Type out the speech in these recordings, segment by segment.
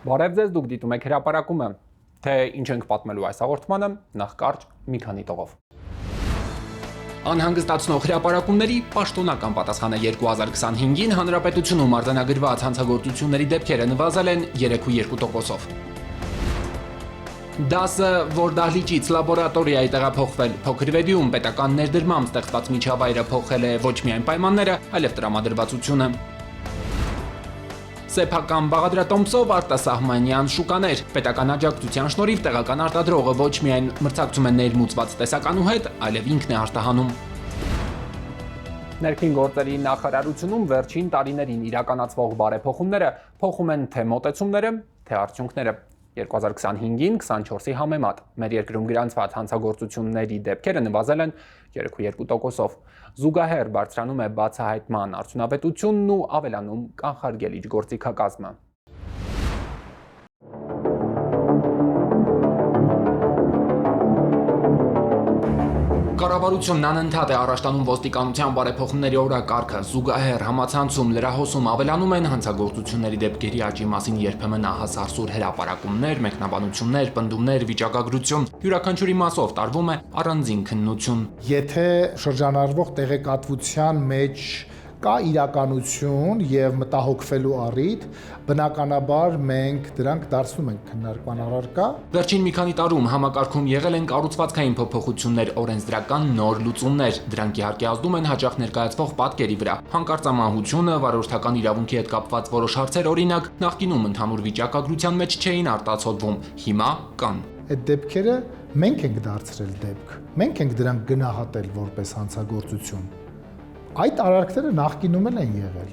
Բարև ձեզ, դուք դիտում եք հրապարակումը, թե ինչ ենք պատմելու այս հաղորդմանը, նախ կարճ մի քանի տողով։ Անհանգստացնող հրապարակումների պաշտոնական պատասխանը 2025-ին հանրապետությունում արձանագրված հանցագործությունների դեպքերը նվազել են 3.2%-ով։ Դասը, որ դահլիճից լաբորատորիայի տեղափոխվել, փոքրվեդիում պետական ներդրմամբ ստեղծված միջավայրը փոխել է ոչ միայն պայմանները, այլև տրամադրվածությունը։ Սեփական բաղադրատոմսով արտասահմանյան շուկաներ, պետական աջակցության շնորհիվ տեղական արտադրողը ոչ միայն մրցակցում է ներմուծված տեսականու հետ, այլև ինքն է արտահանում։ Ներքին գործերի նախարարությունում վերջին տարիներին իրականացվող բարեփոխումները փոխում են թե մոտեցումները, թե արդյունքները։ 2025-ին 24-ի համեմատ մեր երկրում գրանցված հանցագործությունների դեպքերը նվազել են 3.2%-ով։ Զուգահեռ բարձրանում է բացահայտման արդյունավետությունն ու ավելանում կանխարգելիչ գործիքակազմը։ Կառավարությունն անընդհատ է առաջ տանում ոստիկանության բարեփոխումների օրակարգը, զուգահեռ համացանցում, լրահոսում ավելանում են հանցագործությունների դեպքերի աճի մասին երբեմն ահասարսուր հրապարակումներ, մեկնաբանություններ, պնդումներ, վիճակագրություն, յուրաքանչյուրի մասով տարվում է առանձին քննություն։ Եթե շրջանառվող տեղեկատվության մեջ կա իրականություն եւ մտահոգվելու առիթ, բնականաբար մենք դրանք դարձնում ենք քննարկման առարկա։ Վերջին մի քանի տարում համակարգում եղել են կառուցվածքային փոփոխություններ, օրենսդրական նոր լուծումներ, դրանք իհարկե ազդում են հաճախ ներկայացվող պատկերի վրա։ Հանկարծամահությունը, վարորդական իրավունքի հետ կապված որոշ հարցեր, օրինակ, նախկինում ընդհանուր վիճակագրության մեջ չէին արտացոլվում, հիմա կան։ Այդ դեպքերը մենք ենք դարձրել դեպք։ Մենք ենք դրանք գնահատել որպես հանցագործություն։ Այդ արարքները նախկինում են եղել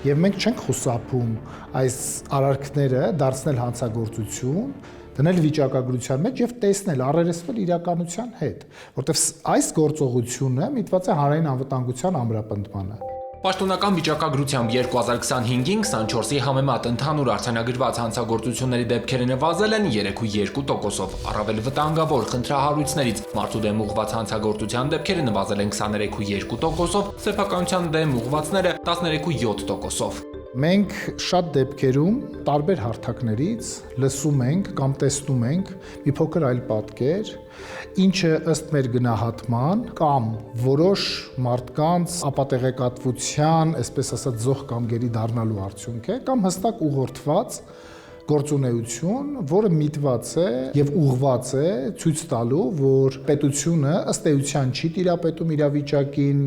եւ մենք չենք խուսափում այս արարքները դարձնել հանցագործություն, դնել վիճակագրության մեջ եւ տեսնել, առերեսվել իրականության հետ, որտեւ այս գործողությունը միտված է հանրային անվտանգության ամրապնդմանը։ Պաշտոնական վիճակագրությամբ 2025-ին 24-ի համեմատ ընդհանուր արձանագրված հանցագործությունների դեպքերը նվազել են 3.2%-ով, առավել վտանգավոր խնդրահարույցներից մարդու դեմ ուղղված հանցագործության դեպքերը նվազել են 23.2%-ով, սեփականության դեմ ուղղվածները 13.7%-ով։ Մենք շատ դեպքերում տարբեր հարթակներից լսում ենք կամ տեսնում ենք մի փոքր այլ պատկեր, ինչը ըստ մեր գնահատման կամ որոշ մարդկանց ապատեղեկատվության, այսպես ասած, զոհ կամ գերի դառնալու արդյունք է, կամ հստակ ուղղորդված գործունեություն, որը միտված է եւ ուղղված է ցույց տալու, որ պետությունը ըստ էության չի տիրապետում իրավիճակին,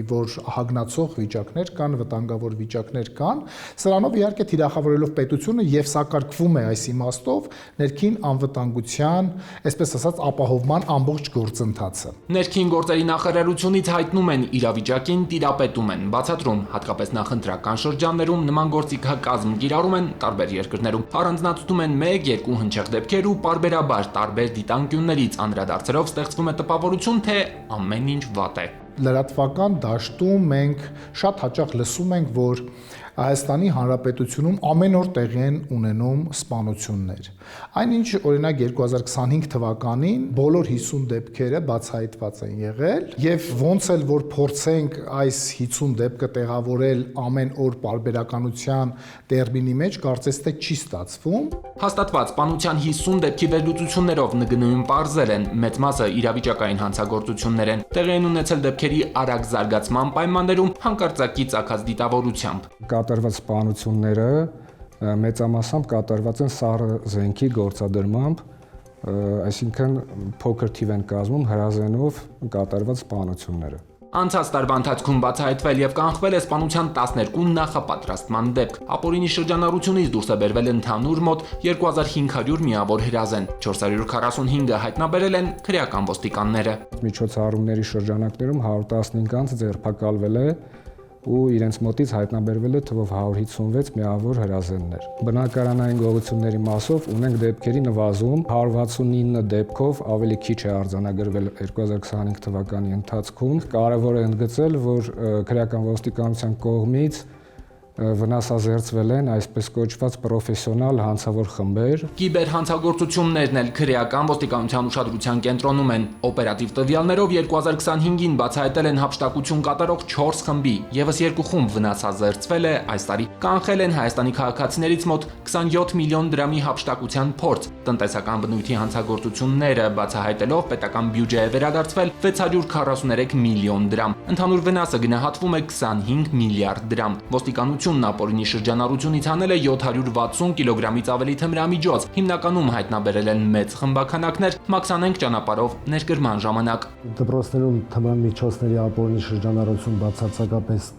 որ հագնացող վիճակներ կան, վտանգավոր վիճակներ կան, սրանով իհարկե թիրախավորելով պետությունը եւ սակարկվում է այս իմաստով ներքին անվտանգության, այսպես ասած, ապահովման ամբողջ գործընթացը։ Ներքին գործերի նախարարությունից հայտնում են իրավիճակին տիրապետում են, բացատրում, հատկապես նախընտրական շրջաններում նման գործիքակազմ կիրառում են տարբեր երկրներում։ Առանձնացնում են 1-2 հնչեղ դեպքեր ու պարբերաբար տարբեր դիտանկյուններից անդրադարձելով ստեղծվում է տպավորություն, թե ամեն ինչ վատ է։ Լրատվական դաշտում մենք շատ հաճախ լսում ենք, որ Հայաստանի Հանրապետությունում ամեն օր տեղի են ունենում սպանություններ։ Այնինչ, օրինակ 2025 թվականին բոլոր 50 դեպքերը բացահայտված են եղել եւ ոնց էլ որ փորձենք այս 50 դեպքը տեղավորել ամեն օր պարբերականության տերմինի մեջ, կարծես թե չի ստացվում։ Հաստատված սպանության 50 դեպքի վերլուծություններով ՆԳՆ-ում պարզել են մեծ մասը իրավիճակային հանցագործություններ են, տեղի են ունեցել դեպքերի արագ զարգացման պայմաններում հանկարծակի ծագած դիտավորությամբ։ Կատարված սպանությունները մեծամասամբ կատարված են սառը զենքի գործադրմամբ, այսինքն փոքր թիվ են կազմում հրազենով կատարված սպանությունները։ Անցած տարվա ընթացքում բացահայտվել եւ կանխվել է սպանության 12 նախապատրաստման դեպք։ Ապօրինի շրջանառությունից դուրս է բերվել ընդհանուր մոտ 2500 միավոր հրազեն, 445-ը հայտնաբերել են քրեական ոստիկանները։ Միջոցառումների շրջանակներում 115 անձ ձերբակալվել է ու իրենց մոտից հայտնաբերվել է թվով 156 միավոր հրազեններ։ Բնակարանային գողությունների մասով ունենք դեպքերի նվազում, 169 դեպքով ավելի քիչ է արձանագրվել 2025 թվականի ընթացքում։ Կարևոր է ընդգծել, որ քրեական ոստիկանության կողմից վնասազերծվել են այսպես կոչված պրոֆեսիոնալ հանցավոր խմբեր։ Կիբերհանցագործություններն էլ քրեական ոստիկանության ուշադրության կենտրոնում են։ Օպերատիվ տվյալներով 2025-ին բացահայտել են հափշտակություն կատարող 4 խմբի, եւս 2 խումբ վնասազերծվել է այս տարի։ Կանխել են Հայաստանի քաղաքացիներից մոտ 27 միլիոն դրամի հափշտակության փորձ։ Տնտեսական բնույթի հանցագործությունները բացահայտելով պետական բյուջե է վերադարձվել 643 միլիոն դրամ։ Ընդհանուր վնասը գնահատվում է 25 միլիարդ դրամ։ Ոստիկանությունն ապօրինի շրջանառությունից հանել է 760 կիլոգրամից ավելի թմրամիջոց, հիմնականում հայտնաբերել են մեծ խմբաքանակներ մաքսանենգ ճանապարհով ներկրման ժամանակ։ Դպրոցներում թմրամիջոցների ապօրինի շրջանառություն բացարձակապես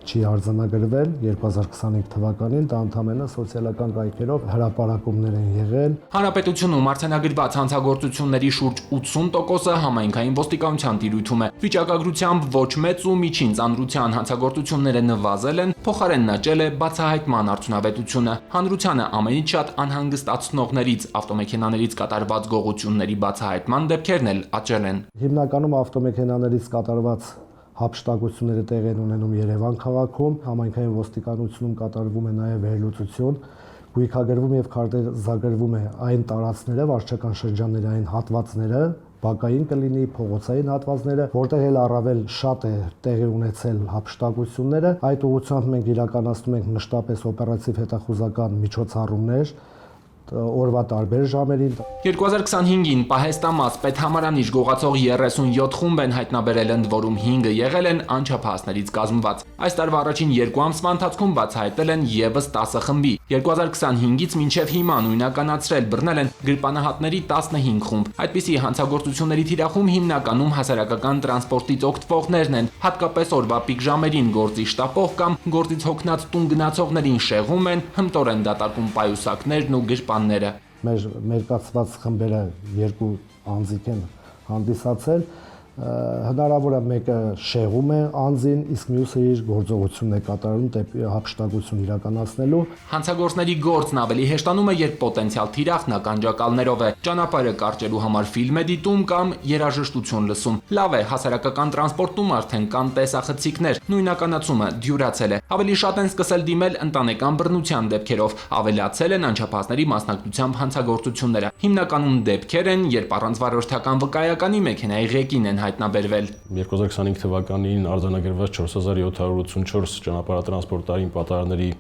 չի արձանագրվել 2025 թվականին, դա ընդհանրապես սոցիալական կայքերով հրապարակումներ են եղել։ Հանրապետությունում արձանագրված հանցագործությունների շուրջ 80%-ը համայնքային ոստիկանության տիրույթում է։ Վիճակագրությամբ ոչ մեծ ու միջին ծանրության հանցագործությունները նվազել են, փոխարենն աճել է բացահայտման արդյունավետությունը։ Հանրությանը ամենից շատ անհանգստացնողներից ավտոմեքենաներից կատարված գողությունների բացահայտման դեպքերն էլ աճել են։ Հիմնականում ավտոմեքենաներից կատարված հափշտակությունները տեղի են ունենում Երևան քաղաքում, համայնքային ոստիկանությունում կատարվում է նաև վերլուծություն, գույքագրվում եւ քարտեզագրվում է այն տարածքները, վարչական շրջանների այն հատվածները, բակային կլինի, փողոցային հատվածները, որտեղ էլ առավել շատ է տեղի ունեցել հափշտակությունները։ Այդ ուղղությամբ մենք իրականացնում ենք մշտապես օպերատիվ հետախուզական միջոցառումներ օրվա տարբեր ժամերին։ 2025-ին պահեստամաս պետհամարանիշ գողացող 37 խումբ են հայտնաբերել, ընդ որում 5-ը եղել են անչափահասներից կազմված։ Այս տարվա առաջին 2 ամսվա ընթացքում բացահայտել են եւս 10 խմբի։ 2025-ից մինչև հիմա նույնականացրել բռնել են գրպանահատների 15 խումբ։ Այդպիսի հանցագործությունների թիրախում հիմնականում հասարակական տրանսպորտից օգտվողներն են, հատկապես օրվա պիկ ժամերին գործի շտապող կամ գործից հոգնած տուն գնացողներին շեղում են, հմտորեն դատարկում պայուսակներն ու գրպանները։ Մեր մերկացված խմբերը 2 անձիկ են հանդիսացել, հնարավոր է մեկը շեղում է անձին, իսկ մյուսը իր գործողությունն է կատարում դեպի հափշտակություն իրականացնելու։ Հանցագործների գործն ավելի հեշտանում է, երբ պոտենցիալ թիրախն ականջակալներով է, ճանապարհը կարճելու համար ֆիլմ է դիտում կամ երաժշտություն լսում։ Լավ է, հասարակական տրանսպորտում արդեն կան տեսախցիկներ, նույնականացումը դյուրացել է։ Ավելի շատ են սկսել դիմել ընտանեկան բռնության դեպքերով, ավելացել են անչափահասների մասնակցությամբ հանցագործությունները։ Հիմնականում դեպքեր են, երբ առանց վարորդական վկայականի մեքենայի ղեկին են հայտնաբերվել։ 2025 թվականին արձանագրված 4784 ճանապարհատրանսպորտային պատահարների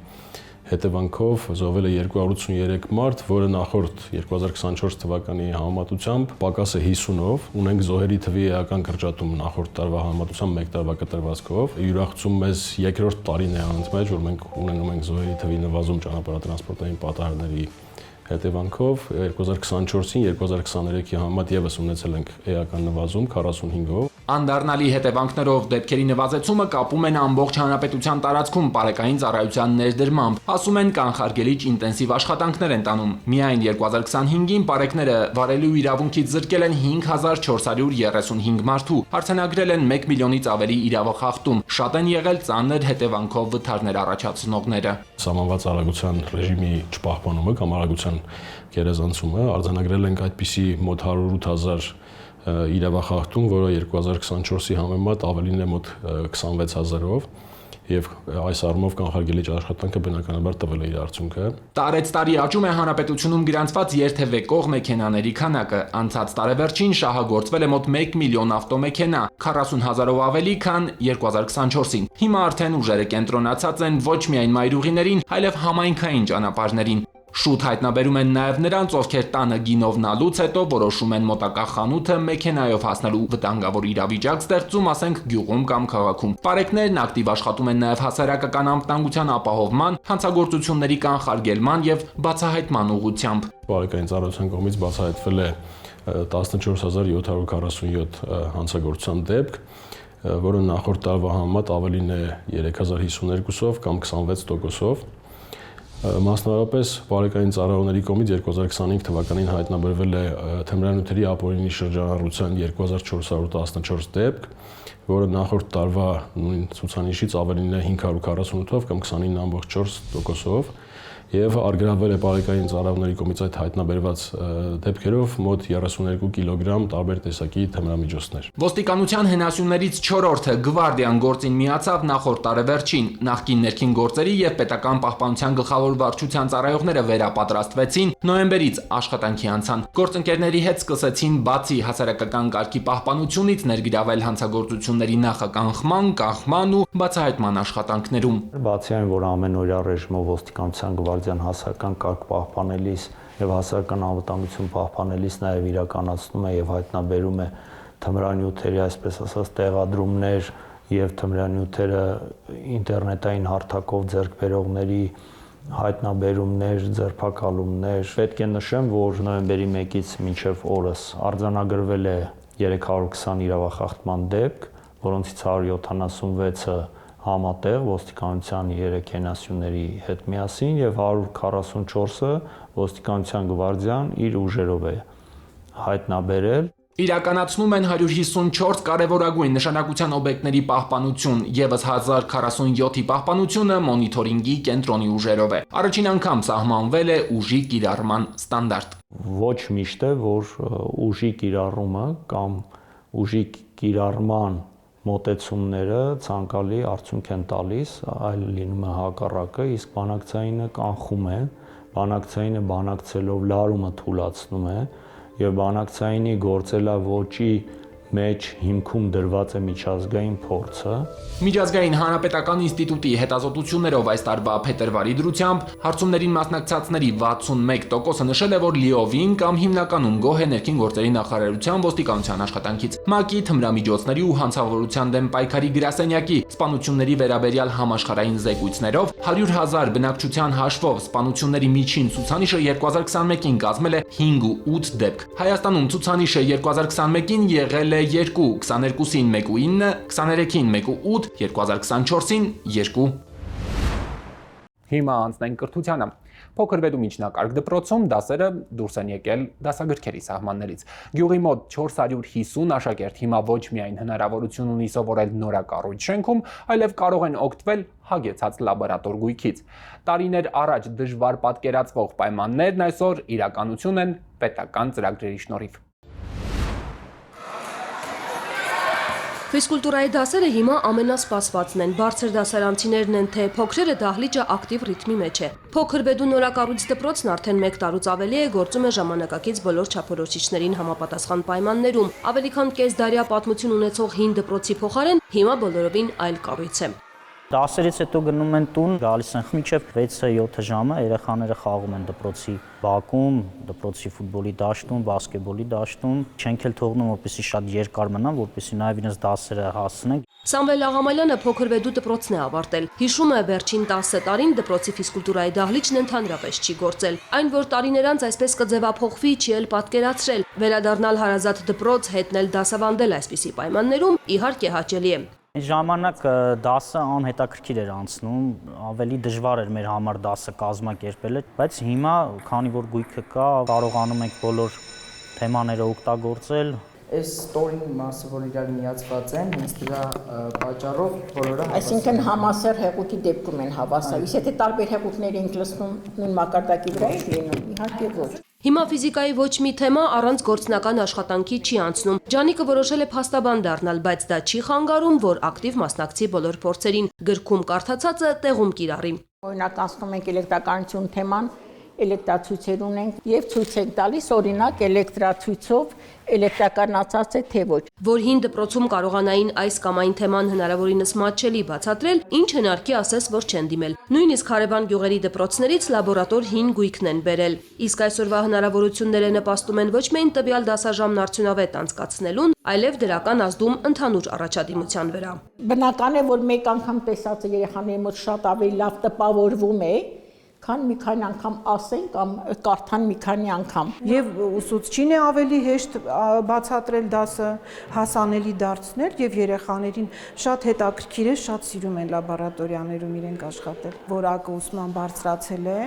հետևանքով զոհվել է 283 մարդ, որը նախորդ 2024 թվականի համեմատությամբ պակաս է 50-ով, ունենք զոհերի թվի էական կրճատում նախորդ տարվա համեմատությամբ 1 տարվա կտրվածքով։ Յուրահատուկ մեզ երկրորդ տարին է անցմեջ, որ մենք ունենում ենք զոհերի թվի նվազում ճանապարհատրանսպորտային պատահարների հետևանքով 2024-ին 2023-ի համեմատ եւս ունեցել ենք էական նվազում 45-ով։ Անդառնալի հետևանքներով դեպքերի նվազեցումը կապում են ամբողջ հանրապետության տարածքում բարեկային ծառայության ներդրմամբ։ Ասում են կանխարգելիչ ինտենսիվ աշխատանքներ են տանում։ Միայն 2025-ին բարեկները վարելու իրավունքից զրկել են 5435 մարդու, արձանագրել են 1 միլիոնից ավելի իրավախախտում։ Շատ են եղել ծանր հետևանքով վթարներ առաջացնողները։ Սահմանված արագության ռեժիմի չպահպանումը կամ արագության գերազանցումը արձանագրել ենք այդպիսի մոտ 108,000 իրավախախտում, որը 2024-ի համեմատ ավելին է մոտ 26,000-ով եւ այս առումով կանխարգելիչ աշխատանքը բնականաբար տվել է իր արդյունքը։ Տարեց տարի աճում է հանրապետությունում գրանցված երթևեկող մեքենաների քանակը։ Անցած տարեվերջին շահագործվել է մոտ 1 միլիոն ավտոմեքենա, 40,000-ով ավելի, քան 2024-ին։ Հիմա արդեն ուժերը կենտրոնացած են ոչ միայն մայրուղիներին, այլև համայնքային ճանապարհներին։ Շուտ հայտնաբերում են նաև նրանց, ովքեր տանը գինով նալուց հետո որոշում են մոտակա խանութը մեքենայով հասնելու վտանգավոր իրավիճակ ստեղծում, ասենք գյուղում կամ քաղաքում։ Բարեկներն ակտիվ աշխատում են նաև հասարակական անվտանգության ապահովման, հանցագործությունների կանխարգելման եւ բացահայտման ուղղությամբ։ Բարեկային ծառայության կողմից բացահայտվել է 14747 հանցագործության դեպք, որը նախորդ տարվա համեմատ ավելին է 3052-ով կամ 26%-ով։ Մասնավորապես բարեկային ծառայողների կողմից 2025 թվականին հայտնաբերվել է թմրանյութերի ապօրինի շրջանառության 2414 դեպք, որը նախորդ տարվա նույն ցուցանիշից ավելին է 548-ով կամ 29.4%-ով եւ արգելվել է բարեկային ծառայողների կողմից այդ հայտնաբերված դեպքերով մոտ 32 կիլոգրամ տարբեր տեսակի թմրամիջոցներ։ Ոստիկանության հենասյուներից 4-րդը Գվարդիան գործին միացավ նախորդ տարեվերջին։ Նախկին ներքին գործերի եւ պետական պահպանության գլխավոր վարչության ծառայողները վերապատրաստվեցին, նոյեմբերից աշխատանքի անցան։ Գործընկերների հետ սկսեցին բացի հասարակական կարգի պահպանությունից ներգրավել հանցագործությունների նախականխման, կանխման ու բացահայտման աշխատանքներում։ Բացի այն, որ ամենօրյա ռեժիմով ոստիկանության գվարդիան հասարակական կարգ պահպանելիս եւ հասարակական անվտանգություն պահպանելիս նաեւ իրականացնում է եւ հայտնաբերում է թմրանյութերի, այսպես ասած, տեղադրումներ եւ թմրանյութերը ինտերնետային հարթակով ձեռք բերողների հայտնաբերումներ, ձերբակալումներ։ Պետք է նշեմ, որ նոյեմբերի 1-ից մինչև օրս արձանագրվել է 320 իրավախախտման դեպք, որոնցից 176-ը համատեղ ոստիկանության 3 հենասյուների հետ միասին եւ 144-ը ոստիկանության գվարդիան իր ուժերով է հայտնաբերել։ Իրականացնում են 154 կարևորագույն նշանակության օբյեկտների պահպանություն, եւս 1047-ի պահպանությունը մոնիթորինգի կենտրոնի ուժերով է։ Առաջին անգամ սահմանվել է ուժի կիրառման ստանդարտ։ Ոչ միշտ է, որ ուժի կիրառումը կամ ուժի կիրառման մոտեցումները ցանկալի արդյունք են տալիս, այլ լինում է հակառակը, իսկ բանակցայինը կանխում է, բանակցայինը բանակցելով լարումը թուլացնում է եւ բանակցայինի գործելավոճի մեջ հիմքում դրված է միջազգային փորձը։ Միջազգային հանրապետական ինստիտուտի հետազոտություններով այս տարվա փետրվարի դրությամբ հարցումներին մասնակցածների 61%-ը նշել է, որ լիովին կամ հիմնականում գոհ է ներքին գործերի նախարարության ոստիկանության աշխատանքից։ ՄԱԿ-ի թմրամիջոցների ու հանցավորության դեմ պայքարի գրասենյակի սպանությունների վերաբերյալ համաշխարհային զեկույցներով 100,000 բնակչության հաշվով սպանությունների միջին ցուցանիշը 2021-ին կազմել է 5.8 դեպք։ Հայաստանում ցուցանիշը 2021-ին եղել է 2, 22-ին 1.9, 23-ին 1.8, 2024-ին 2։ Հիմա անցնենք կրթությանը։ Փոքրվեդու միջնակարգ դպրոցում դասերը դուրս են եկել դասագրքերի սահմաններից։ Գյուղի մոտ 450 աշակերտ հիմա ոչ միայն հնարավորություն ունի սովորել նորակառույց շենքում, այլև կարող են օգտվել հագեցած լաբորատոր գույքից։ Տարիներ առաջ դժվար պատկերացվող պայմաններն այսօր իրականություն են պետական ծրագրերի շնորհիվ։ Ֆիզկուլտուրայի դասերը հիմա ամենասպասվածն են, բարձր դասարանցիներն են, թե փոքրերը դահլիճը ակտիվ ռիթմի մեջ է։ Փոքրվեդու նորակառույց դպրոցն արդեն 1 տարուց ավելի է գործում է ժամանակակից բոլոր չափորոշիչներին համապատասխան պայմաններում։ Ավելի քան կեսդարյա պատմություն ունեցող հին դպրոցի փոխարեն հիմա բոլորովին այլ կառույց է։ Դասերից հետո գնում են տուն, գալիս են մինչև 6-7 ժամը, երեխաները խաղում են դպրոցի բակում, դպրոցի ֆուտբոլի դաշտում, բասկետբոլի դաշտում, չենք էլ թողնում, որպեսզի շատ երկար մնան, որպեսզի նաև իրենց դասերը հասցնեն։ Սամվել Աղամալյանը փոքրվեդու դպրոցն է ավարտել։ Հիշում է, վերջին 10 տարին դպրոցի ֆիզկուլտուրայի դահլիճն ընդհանրապես չի գործել։ Այն, որ տարիներ անց այսպես կձևափոխվի, չի էլ պատկերացրել։ Վերադառնալ հարազատ դպրոց, հետնել դասավանդել այսպիսի պայմաններում իհարկե հաճելի է։ Ժամանակ դասը անհետաքրքիր էր անցնում, ավելի դժվար էր մեր համար դասը կազմակերպելը, բայց հիմա, քանի որ գույքը կա, կարողանում ենք բոլոր թեմաները օգտագործել։ Այս ստորին մասը, որ իրար միացված են, հենց դրա պատճառով բոլորը այսինքն համասեռ հեղուկի դեպքում են հավասար։ Իսկ եթե տարբեր հեղուկներ ենք լցնում նույն մակարդակի վրա է լինում, իհարկե ոչ։ Հիմա ֆիզիկայի ոչ մի թեմա առանց գործնական աշխատանքի չի անցնում։ Ջանիկը որոշել է փաստաբան դառնալ, բայց դա չի խանգարում, որ ակտիվ մասնակցի բոլոր փորձերին, գրքում կարդացածը տեղում կիրառի։ Օրինակ անցնում ենք էլեկտրականություն թեման, էլեկտրացույցեր ունենք եւ ցույց ենք տալիս օրինակ էլեկտրացույցով էլեկտրականացած է թե ոչ։ Որ հին դպրոցում կարողանային այս կամ այն թեման հնարավորինս մատչելի բացատրել, ինչ հնարքի ասես, որ չեն դիմել։ Նույնիսկ հարևան գյուղերի դպրոցներից լաբորատոր հին գույքն են բերել։ Իսկ այսօրվա հնարավորությունները նպաստում են ոչ միայն տվյալ դասաժամն արդյունավետ անցկացնելուն, այլև դրական ազդում ընդհանուր առաջադիմության վրա։ Բնական է, որ մեկ անգամ տեսածը երեխաների մոտ շատ ավելի լավ տպավորվում է, քան մի քանի անգամ ասեն կամ կարդան մի քանի անգամ։ Եվ ուսուցչին է ավելի հեշտ բացատրել դասը, հասանելի դարձնել եւ երեխաներին շատ հետաքրքիր է, շատ սիրում են լաբորատորիաներում իրենք աշխատել։ Որակը ուսման բարձրացել է,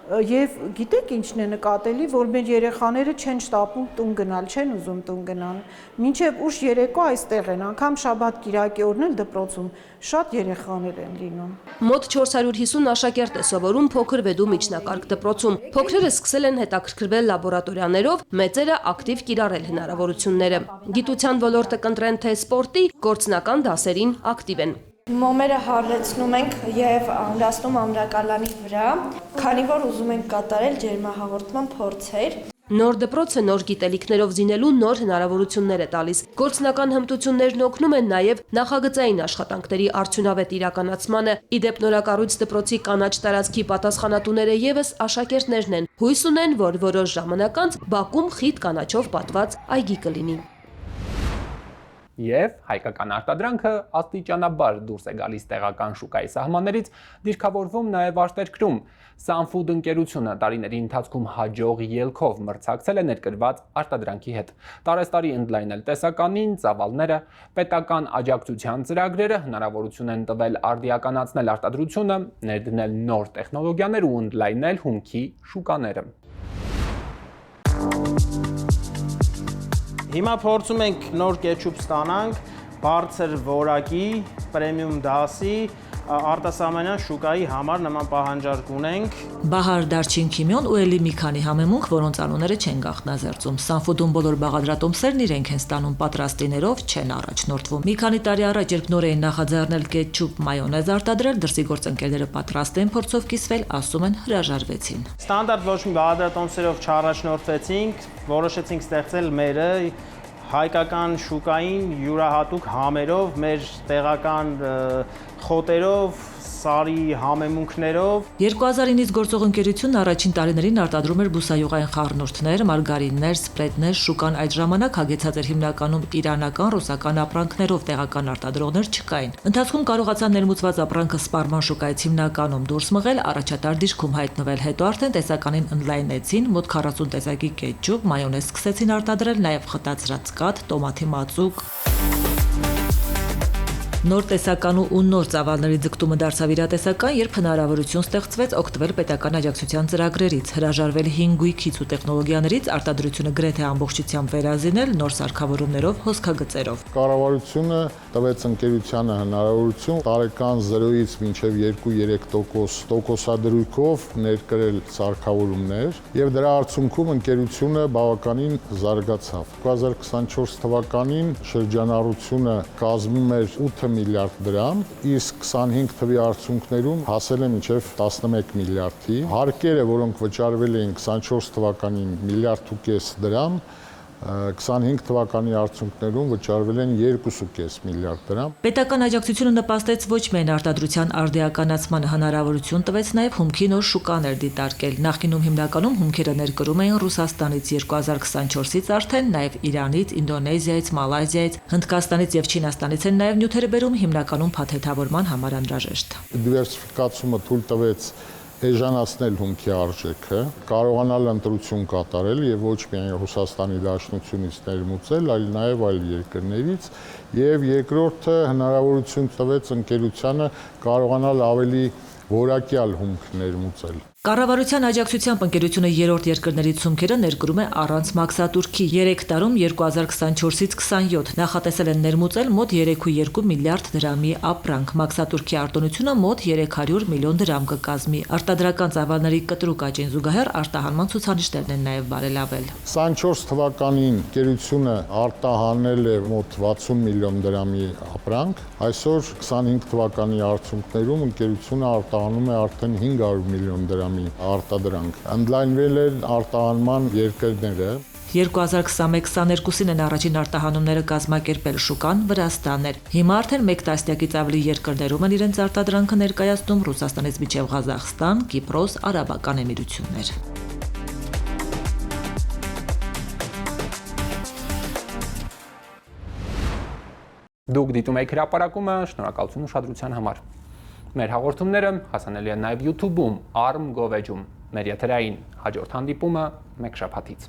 Եվ գիտեք ինչն է նկատելի, որ մեր երեխաները չեն շտապում տուն գնալ, չեն ուզում տուն գնալ։ Մինչև ուշ երեկո այստեղ են, անգամ շաբաթ կիրակի օրն էլ դպրոցում շատ երեխաներ են լինում։ Մոտ 450 աշակերտ է սովորում փոքր Վեդու միջնակարգ դպրոցում։ Փոքրերը սկսել են հետաքրքրվել լաբորատորիաներով, մեծերը ակտիվ կիրառել հնարավորությունները։ Գիտության ոլորտը կընտրեն թե սպորտի, գործնական դասերին ակտիվ են։ Մոմերը հառեցնում ենք եւ ամրացնում ամրակալանի վրա, քանի որ ուզում ենք կատարել ջերմահաղորդման փորձեր։ Նոր դպրոցը նոր գիտելիքներով զինելու նոր հնարավորություններ է տալիս։ Գործնական հմտություններն օգնում են նաև նախագծային աշխատանքների արդյունավետ իրականացմանը։ Իդեպ նորակառույց դպրոցի կանաչ տարածքի պատասխանատուները եւս աշակերտներն են։ Հույս ունեն, որ որոշ ժամանակ անց Բաքում խիտ կանաչով պատված այգի կլինի։ Եվ հայկական արտադրանքը աստիճանաբար դուրս է գալիս տեղական շուկայի սահմաններից, դիրքավորվում նաև արտերկրում։ Sunfood ընկերությունը տարիների ընթացքում հաջող ելքով մրցակցել է ներկրված արտադրանքի հետ։ Տարեստարի ընդլայնել տեսականին, ծավալները, պետական աջակցության ծրագրերը հնարավորություն են տվել արդիականացնել արտադրությունը, ներդնել նոր տեխնոլոգիաներ ու ընդլայնել հումքի շուկաները։ Հիմա փորձում ենք նոր կետչուպ ստանանք, բարձր որակի, պրեմիում դասի, արտասահմանյան շուկայի համար նման պահանջարկ ունենք։ Բահար Դարչին Քիմիոն ու էլի մի քանի համեմունք, որոնց անունները չեն գաղտնազերծում։ Sunfood-ում բոլոր բաղադրատոմսերն իրենք են ստանում պատրաստիներով, չեն առաջնորդվում։ Մի քանի տարի առաջ, երբ նոր էին նախաձեռնել կետչուպ մայոնեզ արտադրել, դրսի գործընկերները պատրաստ են փորձով կիսվել, ասում են հրաժարվեցին։ Ստանդարտ ոչ մի բաղադրատոմսերով չառաջնորդվեցինք, որոշեցինք ստեղծել մերը հայկական շուկային յուրահատուկ համերով, մեր տեղական խոտերով, սարի համեմունքներով։ 2009-ից գործող ընկերությունն առաջին տարիներին արտադրում էր բուսայուղային խառնուրդներ, մարգարիններ, սպրեդներ, շուկան այդ ժամանակ հագեցած էր հիմնականում իրանական, ռուսական ապրանքներով, տեղական արտադրողներ չկային։ Ընթացքում կարողացան ներմուծված ապրանքը սպառման շուկայից հիմնականում դուրս մղել, առաջատար դիրքում հայտնվել, հետո արդեն տեսականին ընդլայնեցին, մոտ 40 տեսակի կետչուպ, մայոնեզ սկսեցին արտադրել, նաև խտացրած կաթ, տոմաթի մածուկ։ Նոր տեսականու ու նոր ծավալների ձգտումը դարձավ իրատեսական, երբ հնարավորություն ստեղծվեց օգտվել պետական աջակցության ծրագրերից, հրաժարվել հին գույքից ու տեխնոլոգիաներից, արտադրությունը գրեթե ամբողջությամբ վերազինել նոր սարքավորումներով, հոսքագծերով։ Կառավարությունը տվեց ընկերությանը հնարավորություն տարեկան 0-ից մինչև 2-3% տոկոսադրույքով ներկրել սարքավորումներ, եւ դրա արդյունքում ընկերությունը բավականին զարգացավ։ 2024 թվականին շրջանառությունը կազմում էր 8 միլիարդ դրամ, իսկ 25 թվականի արդյունքներում հասել է մինչև 11 միլիարդի։ Հարկերը, որոնք վճարվել էին 24 թվականին 1.5 միլիարդ դրամ, 25 թվականի արդյունքներում վճարվել են 2.5 միլիարդ դրամ։ Պետական աջակցությունը նպաստեց ոչ միայն արտադրության արդիականացմանը, հնարավորություն տվեց նաև հումքի նոր շուկաներ դիտարկել։ Նախկինում հիմնականում հումքերը ներկրում էին Ռուսաստանից, 2024-ից արդեն նաև Իրանից, Ինդոնեզիայից, Մալայզիայից, Հնդկաստանից եւ Չինաստանից են նաև նյութերը բերում, հիմնականում փաթեթավորման համար անհրաժեշտ։ Դիվերսիֆիկացումը թույլ տվեց էժանացնել հումքի արժեքը, կարողանալ ընտրություն կատարել եւ ոչ միայն Ռուսաստանի Դաշնությունից ներմուծել, այլ նաեւ այլ երկրներից, եւ երկրորդը հնարավորություն տվեց ընկերությանը կարողանալ ավելի որակյալ հումք ներմուծել։ Կառավարության աջակցությամբ ընկերությունը երրորդ երկրներից հումքերը ներկրում է առանց մաքսատուրքի։ 3 տարում 2024-ից 27 նախատեսել են ներմուծել մոտ 3.2 միլիարդ դրամի ապրանք։ Մաքսատուրքի արտոնությունը մոտ 300 միլիոն դրամ կկազմի։ Արտադրական ծավալների կտրուկ աճին զուգահեռ արտահանման ցուցանիշներն են նաև բարելավել։ 24 թվականին ընկերությունը արտահանել է մոտ 60 միլիոն դրամի ապրանք։ Այսօր 25 թվականի արդյունքներում ընկերությունը արտահանում է արդեն 500 միլիոն դրամ արտադրանք։ Ընդլայնվել են արտահանման երկրները։ 2021-22-ին են առաջին արտահանումները կազմակերպել շուկան Վրաստանն էր։ Հիմա արդեն մեկ տասնյակից ավելի երկրներում են իրենց արտադրանքը ներկայացնում Ռուսաստանից մինչև Ղազախստան, Կիպրոս, Արաբական Էմիրություններ։ Դուք դիտում եք հրապարակումը, շնորհակալություն ուշադրության համար։ Մեր հաղորդումները հասանելի են նաև YouTube-ում, ARM Գովեջում։ Մեր եթերային հաջորդ հանդիպումը մեկ շաբաթից։